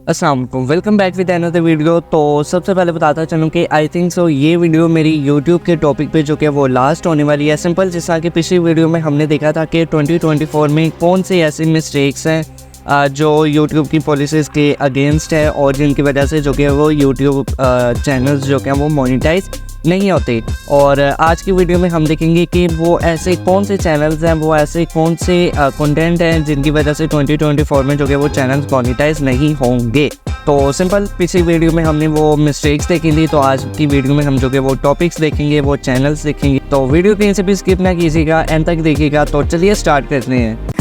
अस्सलाम वालेकुम, welcome back with another video. तो सबसे पहले बताता चलूँ कि आई थिंक सो ये वीडियो मेरी यूट्यूब के टॉपिक पे जो कि वो लास्ट होने वाली है। सिंपल जैसा कि पिछली वीडियो में हमने देखा था कि 2024 में कौन से ऐसे मिस्टेक्स हैं जो यूट्यूब की पॉलिसीज़ के अगेंस्ट है और जिनकी वजह से जो कि वो यूट्यूब चैनल्स जो कि वो मोनेटाइज नहीं होते। और आज की वीडियो में हम देखेंगे कि वो ऐसे कौन से चैनल्स हैं, वो ऐसे कौन से कंटेंट हैं जिनकी वजह से 2024 में जो कि वो चैनल्स मोनेटाइज नहीं होंगे। तो सिंपल पिछली वीडियो में हमने वो मिस्टेक्स देखी थी, तो आज की वीडियो में हम जो कि वो टॉपिक्स देखेंगे, वो चैनल्स देखेंगे। तो वीडियो कहीं से भी स्किप ना कीजिएगा, एंड तक देखिएगा। तो चलिए स्टार्ट करते हैं।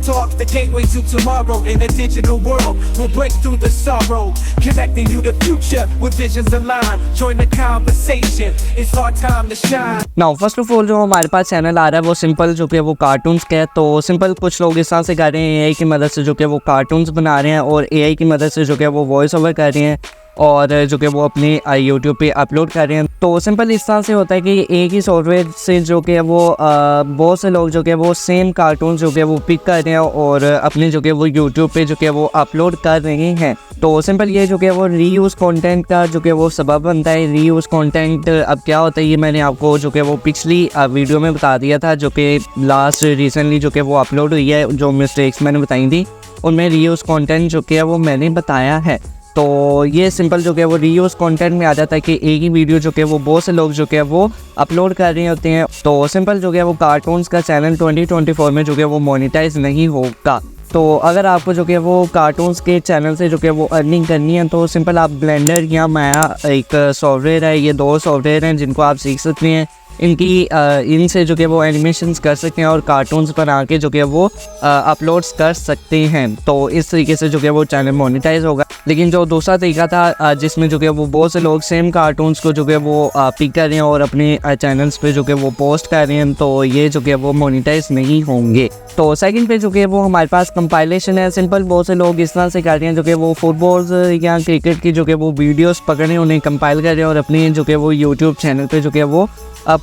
Talk the gateway to tomorrow in a digital world. We'll break through the sorrow, connecting you to future with visions aligned. Join the conversation. It's our time to shine. Now first of all जो हमारे पास channel आ रहा है वो simple जो कि वो cartoons का है। तो सिंपल कुछ लोग इस तरह से कर रहे हैं एआई की मदद से जो कि वो कार्टून्स बना रहे हैं और एआई की मदद से जो कि वो वॉइस ओवर कर रहे हैं और जो कि वो अपने यूट्यूब पे अपलोड कर रहे हैं। तो सिंपल इस तरह से होता है कि एक ही सॉफ्टवेयर से जो कि वो बहुत से लोग जो कि वो सेम कार्टून जो कि वो पिक कर रहे हैं और अपने जो कि वो यूट्यूब पे जो कि वो अपलोड कर रहे हैं। तो सिंपल ये जो कि वो रीयूज़ कंटेंट का जो कि वो सबब बनता है। रीयूज़ कंटेंट अब क्या होता है ये मैंने आपको जो कि वो पिछली वीडियो में बता दिया था, जो कि लास्ट रिसेंटली जो कि वो अपलोड हुई है। जो मिस्टेक्स मैंने बताई थी उनमें रीयूज़ कंटेंट जो कि वो मैंने बताया है। तो ये सिंपल जो कि वो रीयूज़ कंटेंट में आ जाता है कि एक ही वीडियो जो कि वो बहुत से लोग जो कि वो अपलोड कर रहे होते हैं। तो सिंपल जो कि वो कार्टून्स का चैनल 2024 में जो कि वो मोनेटाइज नहीं होगा। तो अगर आपको जो कि वो कार्टून्स के चैनल से जो कि वो अर्निंग करनी है तो सिंपल आप ब्लेंडर या माया एक सॉफ्टवेयर है, ये दो सॉफ्टवेयर हैं जिनको आप सीख सकते हैं। इनसे जो कि वो एनिमेशंस कर सकते हैं और कार्टून्स बना के जो कि वो अपलोड्स कर सकते हैं। तो इस तरीके से जो कि वो चैनल मोनेटाइज होगा। लेकिन जो दूसरा तरीका था जिसमें जो कि वो बहुत से लोग सेम कार्टून्स को जो कि वो पिक कर रहे हैं और अपने चैनल्स पे जो कि वो पोस्ट कर रहे हैं, तो ये जो कि वो मोनेटाइज नहीं होंगे। तो सेकंड पे जो कि वो हमारे पास कंपाइलेशन है। सिंपल बहुत से लोग इस तरह से कर रहे हैं जो कि वो फुटबॉल्स या क्रिकेट की जो कि वो वीडियोस पकड़ रहे हैं, उन्हें कंपाइल कर रहे हैं और अपने जो कि वो यूट्यूब चैनल पे जो कि वो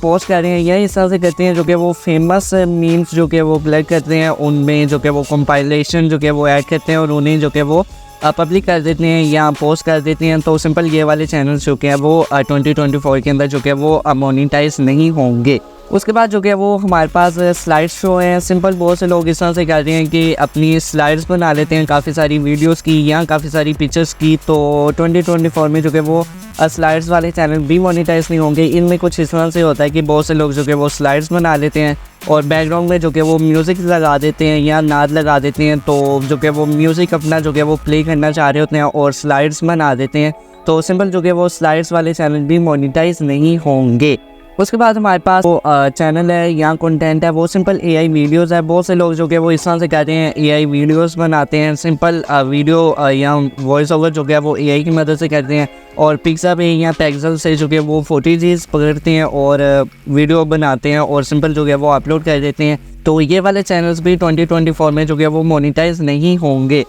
पोस्ट कर रहे हैं। या इस तरह से करते हैं जो कि वो फेमस मीम्स जो कि वो कलेक्ट करते हैं, उनमें जो कि वो कंपाइलेशन जो कि वो ऐड करते हैं और उन्हें जो कि वो पब्लिक कर देते हैं या पोस्ट कर देते हैं। तो सिंपल ये वाले चैनल्स जो कि है वो 2024 के अंदर जो कि वो मोनेटाइज नहीं होंगे। उसके बाद जो कि वो हमारे पास स्लाइड शो हैं। सिंपल बहुत से लोग इस तरह से कर रहे हैं कि अपनी स्लाइड्स बना लेते हैं काफ़ी सारी वीडियोस की या काफ़ी सारी पिक्चर्स की। तो 2024 में जो कि वो स्लाइड्स वाले चैनल भी मोनेटाइज नहीं होंगे। इनमें कुछ इस तरह से होता है कि बहुत से लोग जो कि वो स्लाइड्स बना लेते हैं और बैकग्राउंड में जो कि वो म्यूज़िक लगा देते हैं या नाद लगा देते हैं। तो जो कि वो म्यूज़िक अपना जो कि वो प्ले करना चाह रहे होते हैं और स्लाइड्स बना देते हैं। तो सिंपल जो कि वो स्लाइड्स वाले चैनल भी मोनेटाइज नहीं होंगे। उसके बाद हमारे पास वो चैनल है या कंटेंट है वो सिंपल एआई वीडियोस है। बहुत से लोग जो कि वो इस तरह से कहते हैं एआई वीडियोस बनाते हैं। सिंपल वीडियो या वॉइस ओवर जो कि वो एआई की मदद से करते हैं और पिक्सा पे या पेक्सल से जो कि वो फुटेजेस पकड़ते हैं और वीडियो बनाते हैं और सिंपल जो कि वो अपलोड कर देते हैं। तो ये वाले चैनल्स भी 2024 में जो कि वो मोनेटाइज नहीं होंगे।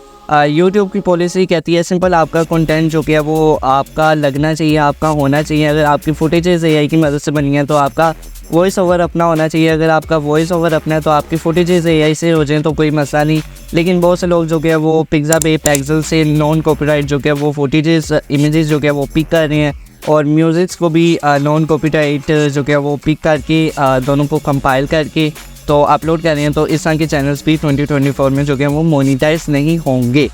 यूट्यूब की पॉलिसी कहती है सिंपल आपका कंटेंट जो कि है वो आपका लगना चाहिए, आपका होना चाहिए। अगर आपकी फुटेजेस एआई की मदद से बनी है तो आपका वॉइस ओवर अपना होना चाहिए। अगर आपका वॉइस ओवर अपना है तो आपकी फुटेजेस एआई से हो जाए तो कोई मसला नहीं। लेकिन बहुत से लोग जो कि वो पिक्सा पे पेक्सल से नॉन कॉपीराइट जो कि वो फुटेजेस इमेजेस जो कि वो पिक कर रहे हैं और म्यूज़िक्स को भी नॉन कॉपीराइट जो कि वो पिक करके दोनों को कंपाइल करके तो अपलोड कर रहे हैं। तो इस तरह के चैनल्स भी 2024 में जो कि वो मोनेटाइज नहीं होंगे।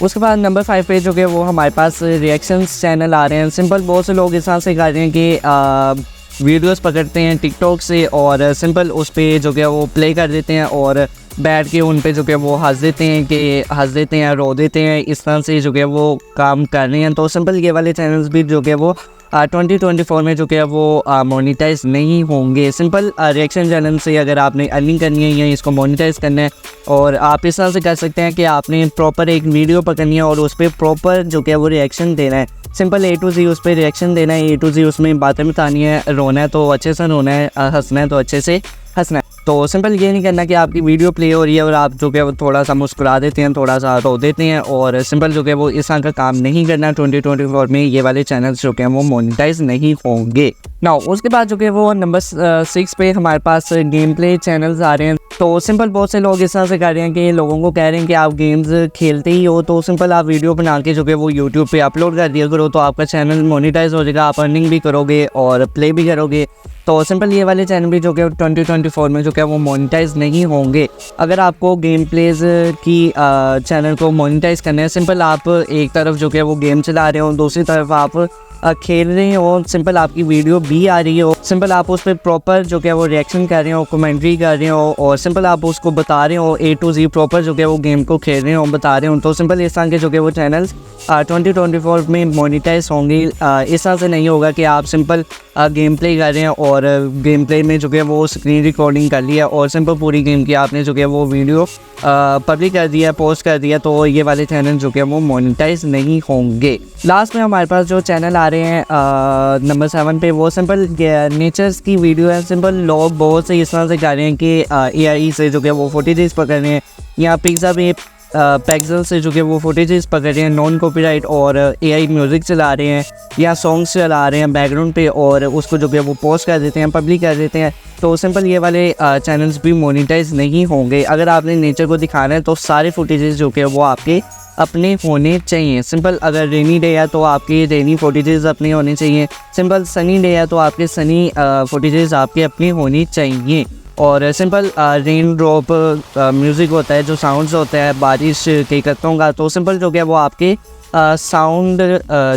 उसके बाद नंबर 5 पे जो कि वो हमारे पास रिएक्शंस चैनल आ रहे हैं। सिंपल बहुत से लोग इस तरह से कर रहे हैं कि वीडियोस पकड़ते हैं टिकटॉक से और सिंपल उस पर जो कि वो प्ले कर देते हैं और बैठ के उन पे जो कि वो हंस देते हैं रो देते हैं। इस तरह से जो कि वो काम कर रहे हैं। तो सिंपल ये वाले चैनल्स भी जो कि वो 2024 में जो कि वो मोनेटाइज नहीं होंगे। सिंपल रिएक्शन चैनल से अगर आपने अर्निंग करनी है या इसको मोनेटाइज करना है और आप इस तरह से कर सकते हैं कि आपने प्रॉपर एक वीडियो पकड़नी है और उस पर प्रॉपर जो कि वो रिएक्शन देना है। सिंपल A to Z उस पर रिएक्शन देना है, A to Z उसमें बातें बतानी है, रोना है तो अच्छे से रोना है, हंसना है तो अच्छे से हंसना है। तो सिंपल ये नहीं करना कि आपकी वीडियो प्ले हो रही है और आप जो कि वो थोड़ा सा मुस्कुरा देते हैं, थोड़ा सा रो देते हैं, और सिंपल जो कि वो इस तरह का काम नहीं करना। 2024 में ये वाले चैनल्स जो कि वो मोनेटाइज नहीं होंगे। ना उसके बाद जो कि वो नंबर 6 पे हमारे पास गेम प्ले चैनल्स आ रहे हैं। तो सिंपल बहुत से लोग इस तरह से कर रहे हैं कि लोगों को कह रहे हैं कि आप गेम्स खेलते ही हो तो सिंपल आप वीडियो बना के जो कि वो यूट्यूब पे अपलोड कर दिया करो, तो आपका चैनल मोनेटाइज हो जाएगा, आप अर्निंग भी करोगे और प्ले भी करोगे। तो सिंपल ये वाले चैनल भी जो कि 2024 में जो कि वो मोनेटाइज नहीं होंगे। अगर आपको गेम प्लेज की चैनल को मोनेटाइज करना है, सिंपल आप एक तरफ जो कि वो गेम चला रहे हो, दूसरी तरफ आप खेल रहे हो, सिंपल आपकी वीडियो भी आ रही हो, सिंपल आप उस पर प्रॉपर जो कि वो रिएक्शन कर रहे हो, कमेंट्री कर रहे हो, और सिंपल आप उसको बता रहे हो A to Z प्रॉपर जो कि वो गेम को खेल रहे हो बता रहे हो, तो सिंपल इस तरह के जो कि वो चैनल्स 2024 में मोनेटाइज होंगे। इस तरह से नहीं होगा कि आप सिंपल गेम प्ले कर रहे हैं और गेम प्ले में जो कि वो स्क्रीन रिकॉर्डिंग कर लिया और सिंपल पूरी गेम की आपने जो कि वो वीडियो पब्लिक कर दिया, पोस्ट कर दिया, तो ये वाले चैनल जो कि वो मोनेटाइज नहीं होंगे। लास्ट में हमारे पास जो चैनल आ रहे हैं नंबर 7 पे, वो सिंपल नेचर्स की वीडियो है। सिंपल लोग बहुत से इस तरह से कर रहे हैं कि AI से जो कि वो फुटेजेस पकड़ रहे हैं, या पिक्सल से जो कि वो फुटेजेस पकड़ रहे हैं नॉन कॉपीराइट, और AI म्यूज़िक चला रहे हैं या सॉन्ग्स चला रहे हैं बैकग्राउंड पे, और उसको जो कि वो पोस्ट कर देते हैं, पब्लिक कर देते हैं। तो सिंपल ये वाले चैनल्स भी मोनेटाइज नहीं होंगे। अगर आपने नेचर को दिखाना है तो सारे फुटेजेस जो कि वो आपके अपने होने चाहिए। सिंपल अगर रेनी डे है तो आपके रेनी फुटेजेस अपने होने चाहिए, सिंपल सनी डे है तो आपके सनी फुटेजेस आपके अपने होने चाहिए। और सिंपल रेन ड्रॉप म्यूज़िक होता है, जो साउंड्स होता है बारिश के कतरों का, तो सिंपल जो कि वो आपके साउंड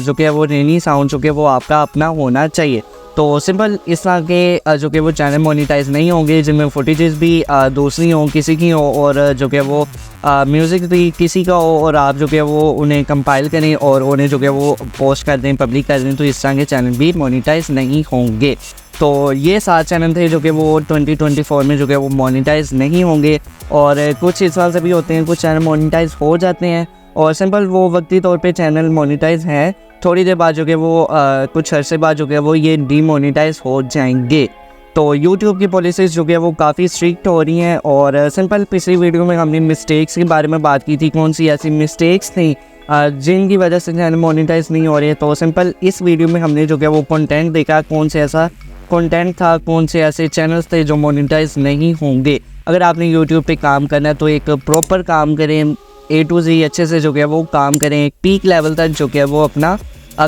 जो कि वो रेनी साउंड जो कि वो आपका अपना होना चाहिए। तो सिंपल इस तरह के जो कि वो चैनल मोनेटाइज नहीं होंगे जिनमें फुटेजेस भी दूसरी हों, किसी की हो, और जो कि वो म्यूज़िक भी किसी का हो, और आप जो कि वो उन्हें कंपाइल करें और उन्हें जो कि वो पोस्ट कर दें, पब्लिक कर दें, तो इस तरह के चैनल भी मोनेटाइज नहीं होंगे। तो ये 7 चैनल थे जो कि वो 2024 में जो कि वो मोनेटाइज नहीं होंगे। और कुछ इस तरह से भी होते हैं, कुछ चैनल मोनेटाइज हो जाते हैं और सिंपल वो वक्ती तौर पे चैनल मोनेटाइज हैं, थोड़ी देर बाद जो कि वो कुछ अरसे बाद जो कि वो ये डीमोनेटाइज हो जाएंगे। तो YouTube की पॉलिसीज़ जो कि वो काफ़ी स्ट्रिक्ट हो रही हैं। और सिंपल पिछली वीडियो में हमने मिस्टेक्स के बारे में बात की थी, कौन सी ऐसी मिस्टेक्स थी जिनकी वजह से चैनल मोनेटाइज नहीं हो रही है। तो सिंपल इस वीडियो में हमने जो कि वो कंटेंट देखा, कौन से ऐसा कंटेंट था, कौन से ऐसे चैनल्स थे जो मोनेटाइज नहीं होंगे। अगर आपने YouTube पे काम करना है तो एक प्रॉपर काम करें, A to Z अच्छे से जो कि वो काम करें, पीक लेवल तक जो कि वो अपना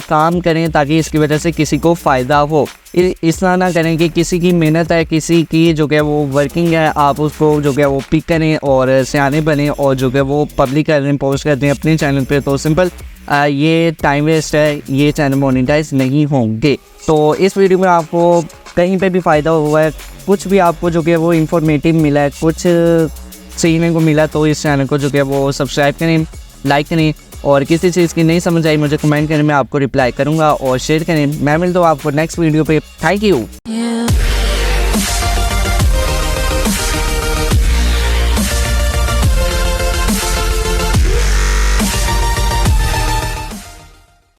काम करें, ताकि इसकी वजह से किसी को फ़ायदा हो। इस तरह ना करें कि किसी की मेहनत है, किसी की जो कि वो वर्किंग है, आप उसको जो कि वो पिक करें और सियाने बने और जो कि वो पब्लिक कर दें, पोस्ट कर दें अपने चैनल पे। तो सिंपल ये टाइम वेस्ट है, ये चैनल मोनेटाइज नहीं होंगे। तो इस वीडियो में आपको कहीं पे भी फ़ायदा हुआ है, कुछ भी आपको जो कि वो इन्फॉर्मेटिव मिला है, कुछ सीखने को मिला, तो इस चैनल को जो कि वो सब्सक्राइब करें, लाइक करें, और किसी चीज़ की नहीं समझ आई मुझे कमेंट करें, मैं आपको रिप्लाई करूँगा, और शेयर करें। मैं मिलता हूँ आपको नेक्स्ट वीडियो पे। Thank you.